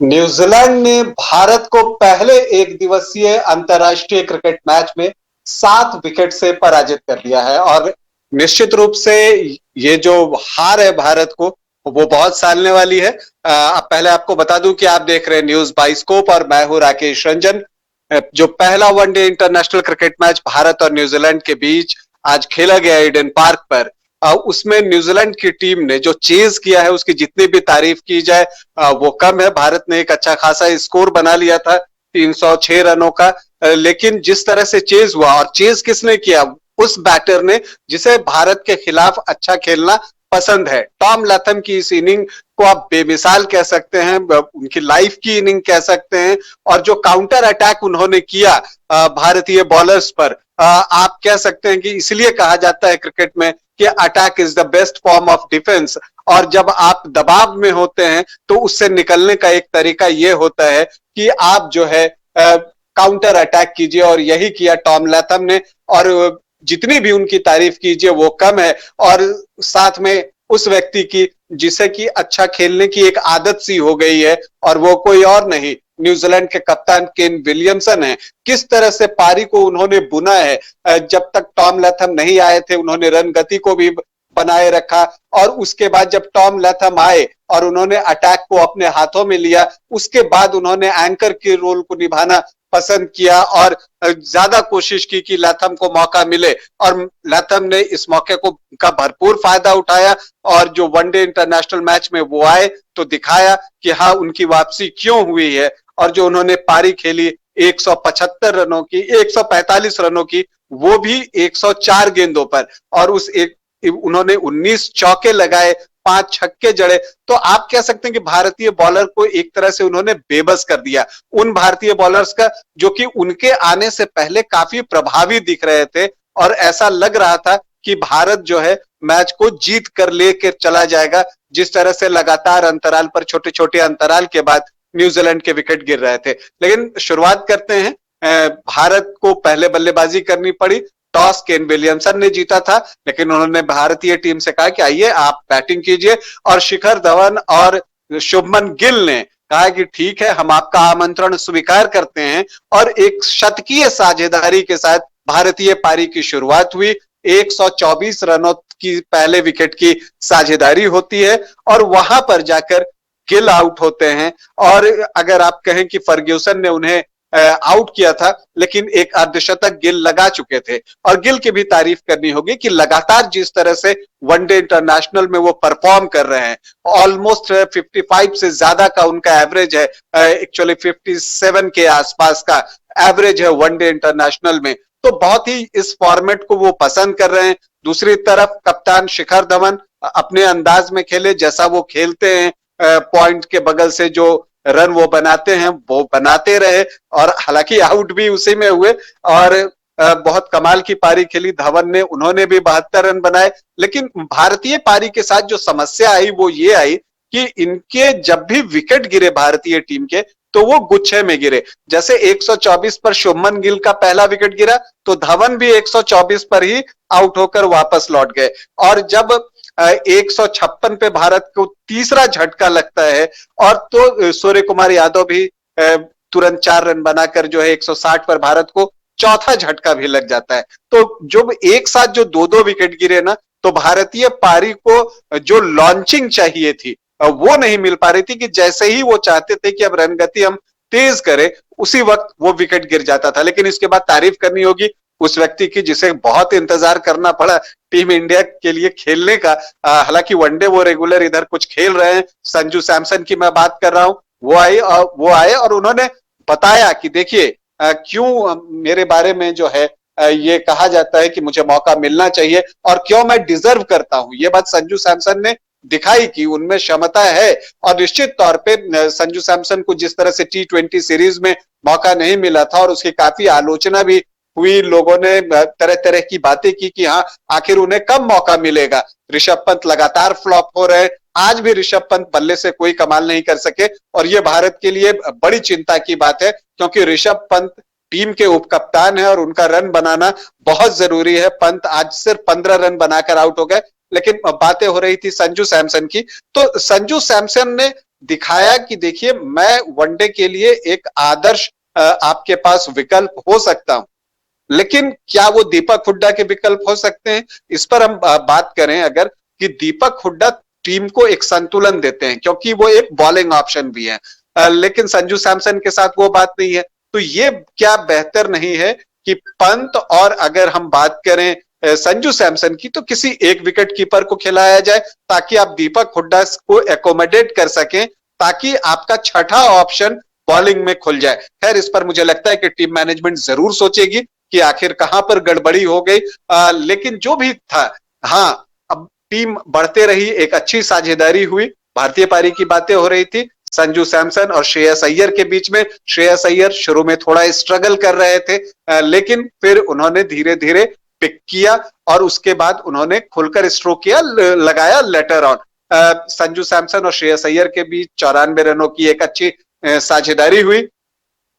New Zealand ने भारत को पहले एक दिवसीय अंतर्राष्ट्रीय क्रिकेट मैच में 7 विकेट से पराजित कर दिया है। और निश्चित रूप से ये जो हार है भारत को, वो बहुत सालने वाली है। अब पहले आपको बता दूं कि आप देख रहे हैं न्यूज बाइस्कोप और मैं हूं राकेश रंजन। जो पहला one day international cricket match Bharat और न्यूजीलैंड के बीच आज खेला गया ईडन पार्क पर, उसमें न्यूजीलैंड की टीम ने जो चेज किया है उसकी जितनी भी तारीफ की जाए वो कम है। भारत ने एक अच्छा खासा स्कोर बना लिया था 306 रनों का, लेकिन जिस तरह से चेज हुआ, और चेज किसने किया, उस बैटर ने जिसे भारत के खिलाफ अच्छा खेलना पसंद है। टॉम लैथम की इस इनिंग को आप बेमिसाल कह सकते हैं, उनकी लाइफ की इनिंग कह सकते हैं। और जो काउंटर अटैक उन्होंने किया भारतीय बॉलर्स पर, आप कह सकते हैं कि इसलिए कहा जाता है क्रिकेट में कि attack is the best form of defence. और जब आप दबाव में होते हैं तो उससे निकलने का एक तरीका यह होता है कि आप जो है काउंटर अटैक कीजिए, और यही किया टॉम लैथम ने। और जितनी भी उनकी तारीफ कीजिए वो कम है। और साथ में उस व्यक्ति की जिसे कि अच्छा खेलने की एक आदत सी हो गई है, और वो कोई और नहीं, न्यूजीलैंड के कप्तान केन विलियमसन है। किस तरह से पारी को उन्होंने बुना है, जब तक टॉम लैथम नहीं आए थे उन्होंने रन गति को भी बनाए रखा, और उसके बाद जब टॉम लैथम आए और उन्होंने अटैक को अपने हाथों में लिया, उसके बाद उन्होंने एंकर के रोल को निभाना पसंद किया और ज्यादा कोशिश की कि लैथम को मौका मिले। और लैथम ने इस मौके को का भरपूर फायदा उठाया, और जो वनडे इंटरनेशनल मैच में वो आए तो दिखाया कि हाँ उनकी वापसी क्यों हुई है। और जो उन्होंने पारी खेली 175 रनों की, 145 रनों की, वो भी 104 गेंदों पर, और उस एक उन्होंने 19 चौके लगाए, 5 छक्के जड़े। तो आप कह सकते हैं कि भारतीय बॉलर को एक तरह से उन्होंने बेबस कर दिया, उन भारतीय बॉलर्स का जो कि उनके आने से पहले काफी प्रभावी दिख रहे थे। और ऐसा लग रहा था कि भारत जो है मैच को जीत कर लेकर चला जाएगा, जिस तरह से लगातार अंतराल पर, छोटे छोटे अंतराल के बाद न्यूजीलैंड के विकेट गिर रहे थे। लेकिन शुरुआत करते हैं, भारत को पहले बल्लेबाजी करनी पड़ी। टॉस केन विलियमसन ने जीता था, लेकिन उन्होंने भारतीय टीम से कहा कि आइए आप बैटिंग कीजिए। और शिखर धवन और शुभमन गिल ने कहा कि ठीक है, हम आपका आमंत्रण स्वीकार करते हैं। और एक शतकीय साझेदारी के साथ भारतीय पारी की शुरुआत हुई। 124 रनों की पहले विकेट की साझेदारी होती है, और वहां पर जाकर गिल आउट होते हैं। और अगर आप कहें कि फर्ग्यूसन ने उन्हें आउट किया था, लेकिन एक अर्धशतक गिल लगा चुके थे। और गिल की भी तारीफ करनी होगी कि लगातार जिस तरह से वनडे इंटरनेशनल में वो परफॉर्म कर रहे हैं, ऑलमोस्ट 55 से ज्यादा का उनका एवरेज है, एक्चुअली 57 के आसपास का एवरेज है वनडे इंटरनेशनल में। तो बहुत ही इस फॉर्मेट को वो पसंद कर रहे हैं। दूसरी तरफ कप्तान शिखर धवन अपने अंदाज में खेले, जैसा वो खेलते हैं, पॉइंट के बगल से जो रन वो बनाते हैं वो बनाते रहे, और हालांकि आउट भी उसी में हुए। और बहुत कमाल की पारी खेली धवन ने, उन्होंने भी 72 रन बनाए। लेकिन भारतीय पारी के साथ जो समस्या आई वो ये आई कि इनके जब भी विकेट गिरे भारतीय टीम के, तो वो गुच्छे में गिरे। जैसे 124 पर शुभमन गिल का पहला विकेट गिरा, तो धवन भी 124 पर ही आउट होकर वापस लौट गए। और जब 156 पे भारत को तीसरा झटका लगता है, और तो सूर्य कुमार यादव भी तुरंत 4 रन बनाकर जो है 160 पर भारत को चौथा झटका भी लग जाता है। तो जब एक साथ जो दो दो विकेट गिरे ना, तो भारतीय पारी को जो लॉन्चिंग चाहिए थी वो नहीं मिल पा रही थी। कि जैसे ही वो चाहते थे कि अब रन गति हम तेज करें, उसी वक्त वो विकेट गिर जाता था। लेकिन इसके बाद तारीफ करनी होगी उस व्यक्ति की जिसे बहुत इंतजार करना पड़ा टीम इंडिया के लिए खेलने का। हालांकि वनडे वो रेगुलर इधर कुछ खेल रहे हैं, संजू सैमसन की मैं बात कर रहा हूं। वो आए और उन्होंने बताया कि देखिए, क्यों मेरे बारे में जो है ये कहा जाता है कि मुझे मौका मिलना चाहिए, और क्यों मैं डिजर्व करता हूं। ये बात संजू सैमसन ने दिखाई कि उनमें क्षमता है। और निश्चित तौर पे संजू सैमसन को जिस तरह से T20 सीरीज में मौका नहीं मिला था, और उसकी काफी आलोचना भी हुई, लोगों ने तरह तरह की बातें की कि हाँ आखिर उन्हें कब मौका मिलेगा। ऋषभ पंत लगातार फ्लॉप हो रहे हैं, आज भी ऋषभ पंत बल्ले से कोई कमाल नहीं कर सके, और ये भारत के लिए बड़ी चिंता की बात है, क्योंकि ऋषभ पंत टीम के उपकप्तान है और उनका रन बनाना बहुत जरूरी है। पंत आज सिर्फ 15 रन बनाकर आउट हो गए। लेकिन बातें हो रही थी संजू सैमसन की, तो संजू सैमसन ने दिखाया कि देखिए मैं वनडे के लिए एक आदर्श आपके पास विकल्प हो सकता हूं। लेकिन क्या वो दीपक हुड्डा के विकल्प हो सकते हैं? इस पर हम बात करें अगर, कि दीपक हुड्डा टीम को एक संतुलन देते हैं क्योंकि वो एक बॉलिंग ऑप्शन भी है, लेकिन संजू सैमसन के साथ वो बात नहीं है। तो ये क्या बेहतर नहीं है कि पंत और अगर हम बात करें संजू सैमसन की, तो किसी एक विकेट कीपर को खिलाया जाए ताकि आप दीपक हुड्डा को एकोमोडेट कर सकें, ताकि आपका छठा ऑप्शन बॉलिंग में खुल जाए। खैर इस पर मुझे लगता है कि टीम मैनेजमेंट जरूर सोचेगी कि आखिर कहां पर गड़बड़ी हो गई, लेकिन जो भी था, हाँ, अब टीम बढ़ते रही, एक अच्छी साझेदारी हुई, भारतीय पारी की बातें हो रही थी संजू सैमसन और श्रेयस अय्यर के बीच में। श्रेयस अय्यर शुरू में थोड़ा स्ट्रगल कर रहे थे, लेकिन फिर उन्होंने धीरे धीरे पिक किया और उसके बाद उन्होंने खुलकर स्ट्रोक किया, लगाया लेटर ऑन। संजू सैमसन और श्रेयस अय्यर के बीच 94 रनों की एक अच्छी साझेदारी हुई,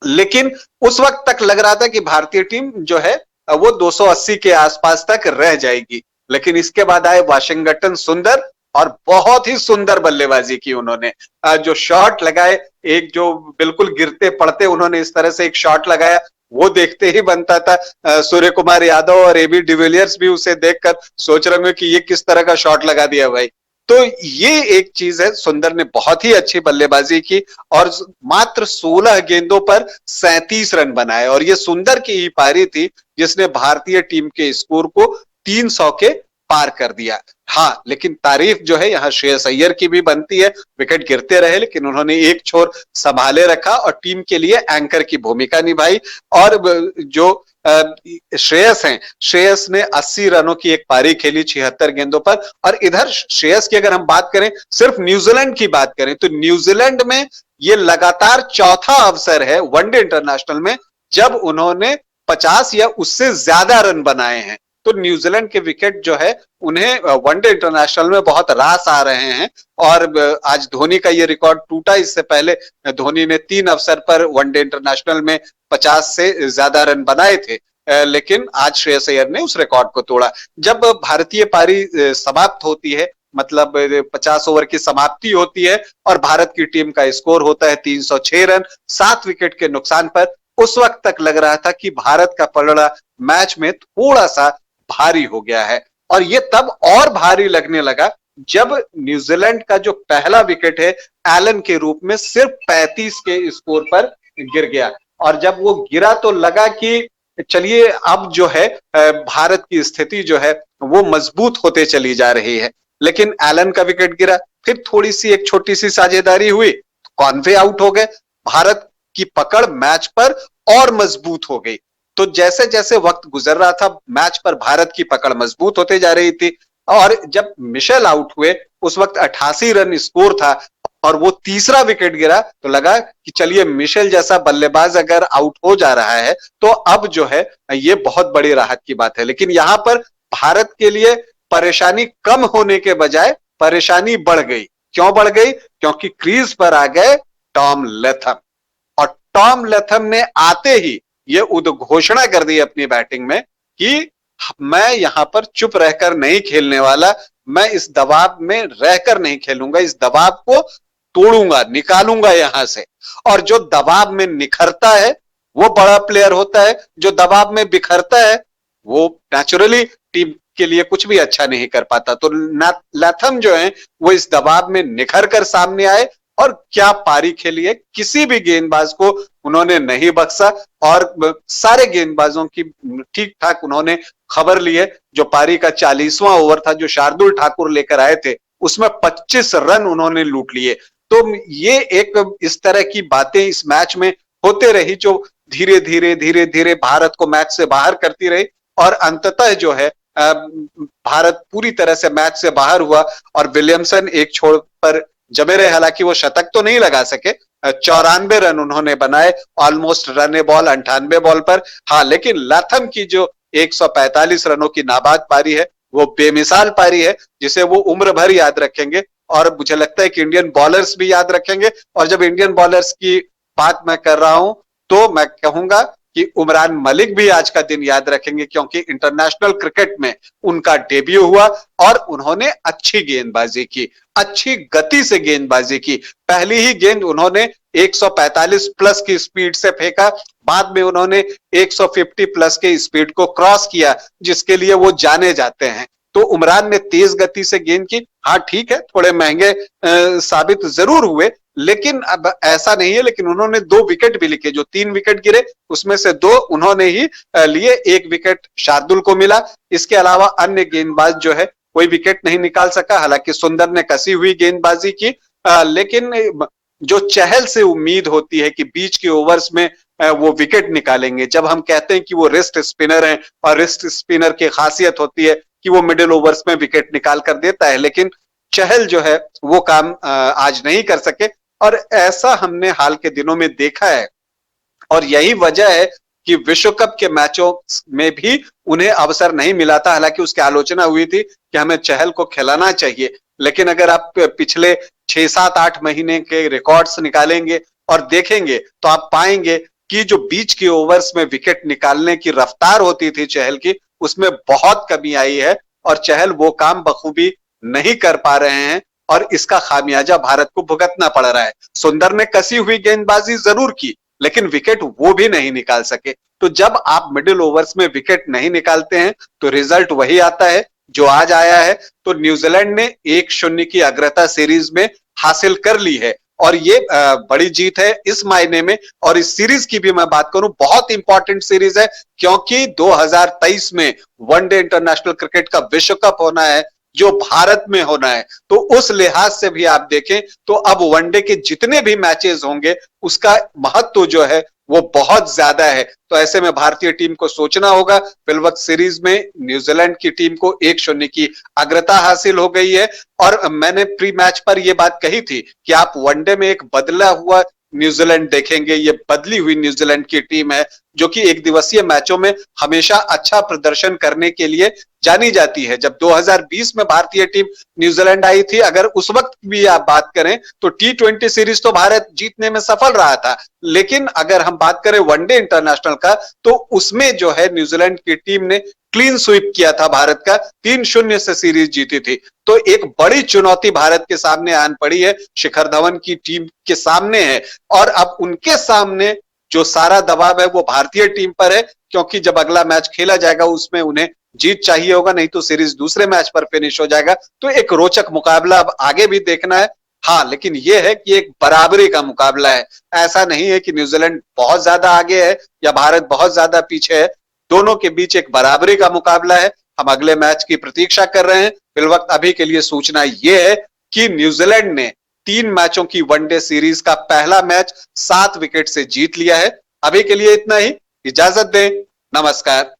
लेकिन उस वक्त तक लग रहा था कि भारतीय टीम जो है वो 280 के आसपास तक रह जाएगी। लेकिन इसके बाद आए वाशिंगटन सुंदर और बहुत ही सुंदर बल्लेबाजी की उन्होंने। जो शॉट लगाए, एक जो बिल्कुल गिरते पड़ते उन्होंने इस तरह से एक शॉट लगाया, वो देखते ही बनता था। सूर्य कुमार यादव और एबी डिविलियर्स भी उसे देखकर सोच रहे होंगे कि ये किस तरह का शॉट लगा दिया भाई। तो ये एक चीज है, सुंदर ने बहुत ही अच्छी बल्लेबाजी की और मात्र 16 गेंदों पर 37 रन बनाए, और ये सुंदर की ही पारी थी जिसने भारतीय टीम के स्कोर को 300 के पार कर दिया। हाँ, लेकिन तारीफ जो है यहाँ श्रेयस अय्यर की भी बनती है। विकेट गिरते रहे लेकिन उन्होंने एक छोर संभाले रखा और टीम के लिए एंकर की भूमिका निभाई। और जो श्रेयस हैं, श्रेयस ने 80 रनों की एक पारी खेली 76 गेंदों पर। और इधर श्रेयस की अगर हम बात करें, सिर्फ न्यूजीलैंड की बात करें, तो न्यूजीलैंड में ये लगातार चौथा अवसर है वनडे इंटरनेशनल में जब उन्होंने 50 या उससे ज्यादा रन बनाए हैं। तो न्यूजीलैंड के विकेट जो है उन्हें वनडे इंटरनेशनल में बहुत रास आ रहे हैं। और आज धोनी का ये रिकॉर्ड टूटा। इससे पहले धोनी ने 3 अवसर पर वनडे इंटरनेशनल में 50 से ज्यादा रन बनाए थे, लेकिन आज श्रेयस अय्यर ने उस रिकॉर्ड को तोड़ा। जब भारतीय पारी समाप्त होती है, मतलब 50 ओवर की समाप्ति होती है और भारत की टीम का स्कोर होता है 306 रन 7 विकेट के नुकसान पर, उस वक्त तक लग रहा था कि भारत का पलड़ा मैच में थोड़ा सा भारी हो गया है। और ये तब और भारी लगने लगा जब न्यूजीलैंड का जो पहला विकेट है एलन के रूप में सिर्फ 35 के स्कोर पर गिर गया। और जब वो गिरा तो लगा कि चलिए अब जो है भारत की स्थिति जो है वो मजबूत होते चली जा रही है। लेकिन एलन का विकेट गिरा, फिर थोड़ी सी एक छोटी सी साझेदारी हुई, कॉन्वे आउट हो गए, भारत की पकड़ मैच पर और मजबूत हो गई। तो जैसे जैसे वक्त गुजर रहा था मैच पर भारत की पकड़ मजबूत होते जा रही थी। और जब मिशेल आउट हुए उस वक्त 88 रन स्कोर था और वो तीसरा विकेट गिरा तो लगा कि चलिए मिशेल जैसा बल्लेबाज अगर आउट हो जा रहा है तो अब जो है ये बहुत बड़ी राहत की बात है। लेकिन यहां पर भारत के लिए परेशानी कम होने के बजाय परेशानी बढ़ गई। क्यों बढ़ गई? क्योंकि क्रीज पर आ गए टॉम लेथम। और टॉम लेथम ने आते ही ये उद्घोषणा कर दी अपनी बैटिंग में कि मैं यहां पर चुप रहकर नहीं खेलने वाला, मैं इस दबाव में रहकर नहीं खेलूंगा, इस दबाव को तोड़ूंगा, निकालूंगा यहां से। और जो दबाव में निखरता है वो बड़ा प्लेयर होता है, जो दबाव में बिखरता है वो नेचुरली टीम के लिए कुछ भी अच्छा नहीं कर पाता। तो लैथम जो है वो इस दबाव में निखर कर सामने आए और क्या पारी खेली है। किसी भी गेंदबाज को उन्होंने नहीं बख्शा और सारे गेंदबाजों की ठीक ठाक उन्होंने खबर ली है। जो पारी का 40वां ओवर था जो शार्दुल ठाकुर लेकर आए थे उसमें 25 रन उन्होंने लूट लिए। तो ये एक इस तरह की बातें इस मैच में होते रही जो धीरे धीरे धीरे धीरे भारत को मैच से बाहर करती रही। और अंततः जो है भारत पूरी तरह से मैच से बाहर हुआ और विलियमसन एक छोर पर जमे रहे। हालांकि वो शतक तो नहीं लगा सके, 94 रन उन्होंने बनाए, ऑलमोस्ट रन ए बॉल 98 बॉल पर। हाँ, लेकिन लाथम की जो 145 रनों की नाबाद पारी है वो बेमिसाल पारी है जिसे वो उम्र भर याद रखेंगे। और मुझे लगता है कि इंडियन बॉलर्स भी याद रखेंगे। और जब इंडियन बॉलर्स की बात मैं कर रहा हूं तो मैं कहूंगा कि उमरान मलिक भी आज का दिन याद रखेंगे, क्योंकि इंटरनेशनल क्रिकेट में उनका डेब्यू हुआ और उन्होंने अच्छी गेंदबाजी की, अच्छी गति से गेंदबाजी की। पहली ही गेंद उन्होंने 145 प्लस की स्पीड से फेंका, बाद में उन्होंने 150 प्लस के स्पीड को क्रॉस किया, जिसके लिए वो जाने जाते हैं। तो उमरान ने तेज गति से गेंद की। हाँ ठीक है, थोड़े महंगे साबित जरूर हुए, लेकिन अब ऐसा नहीं है। लेकिन उन्होंने 2 विकेट भी लिए, जो 3 विकेट गिरे उसमें से 2 उन्होंने ही लिए, 1 विकेट शार्दुल को मिला। इसके अलावा अन्य गेंदबाज जो है कोई विकेट नहीं निकाल सका। हालांकि सुंदर ने कसी हुई गेंदबाजी की, लेकिन जो चहल से उम्मीद होती है कि बीच के ओवर्स में वो विकेट निकालेंगे, जब हम कहते हैं कि वो रिस्ट स्पिनर हैं और रिस्ट स्पिनर की खासियत होती है कि वो मिडिल ओवर्स में विकेट निकाल कर देता है, लेकिन चहल जो है वो काम आज नहीं कर सके, और ऐसा हमने हाल के दिनों में देखा है। और यही वजह है कि विश्व कप के मैचों में भी उन्हें अवसर नहीं मिला था। हालांकि उसकी आलोचना हुई थी कि हमें चहल को खिलाना चाहिए, लेकिन अगर आप पिछले 6, 7, 8 महीने के रिकॉर्ड्स निकालेंगे और देखेंगे तो आप पाएंगे कि जो बीच के ओवर्स में विकेट निकालने की रफ्तार होती थी चहल की, उसमें बहुत कमी आई है और चहल वो काम बखूबी नहीं कर पा रहे हैं, और इसका खामियाजा भारत को भुगतना पड़ रहा है। सुंदर ने कसी हुई गेंदबाजी जरूर की, लेकिन विकेट वो भी नहीं निकाल सके। तो जब आप मिडिल ओवर्स में विकेट नहीं निकालते हैं तो रिजल्ट वही आता है जो आज आया है। तो न्यूजीलैंड ने 1-0 की अग्रता सीरीज में हासिल कर ली है, और ये बड़ी जीत है इस मायने में। और इस सीरीज की भी मैं बात करूं, बहुत इंपॉर्टेंट सीरीज है, क्योंकि 2023 में वनडे इंटरनेशनल क्रिकेट का विश्व कप होना है, जो भारत में होना है। तो उस लिहाज से भी आप देखें तो अब वनडे के जितने भी मैचेस होंगे उसका महत्व जो है वो बहुत ज्यादा है। तो ऐसे में भारतीय टीम को सोचना होगा। फिलवक्त सीरीज में न्यूजीलैंड की टीम को 1-0 की अग्रता हासिल हो गई है, और मैंने प्री मैच पर यह बात कही थी कि आप वनडे में एक बदला हुआ न्यूजीलैंड देखेंगे। ये बदली हुई न्यूजीलैंड की टीम है, जो कि एक दिवसीय मैचों में हमेशा अच्छा प्रदर्शन करने के लिए जानी जाती है। जब 2020 में भारतीय टीम न्यूजीलैंड आई थी, अगर उस वक्त भी आप बात करें तो T20 सीरीज तो भारत जीतने में सफल रहा था, लेकिन अगर हम बात करें वनडे इंटरनेशनल का, तो उसमें जो है न्यूजीलैंड की टीम ने क्लीन स्वीप किया था भारत का, 3-0 से सीरीज जीती थी। तो एक बड़ी चुनौती भारत के सामने आन पड़ी है, शिखर धवन की टीम के सामने है, और अब उनके सामने जो सारा दबाव है वो भारतीय टीम पर है, क्योंकि जब अगला मैच खेला जाएगा उसमें उन्हें जीत चाहिए होगा, नहीं तो सीरीज दूसरे मैच पर फिनिश हो जाएगा। तो एक रोचक मुकाबला अब आगे भी देखना है। हाँ, लेकिन यह है कि एक बराबरी का मुकाबला है। ऐसा नहीं है कि न्यूजीलैंड बहुत ज्यादा आगे है या भारत बहुत ज्यादा पीछे है, दोनों के बीच एक बराबरी का मुकाबला है। हम अगले मैच की प्रतीक्षा कर रहे हैं। फिलवक्त अभी के लिए सूचना यह है कि न्यूजीलैंड ने 3 मैचों की वनडे सीरीज का पहला मैच 7 विकेट से जीत लिया है। अभी के लिए इतना ही, इजाजत दें, नमस्कार।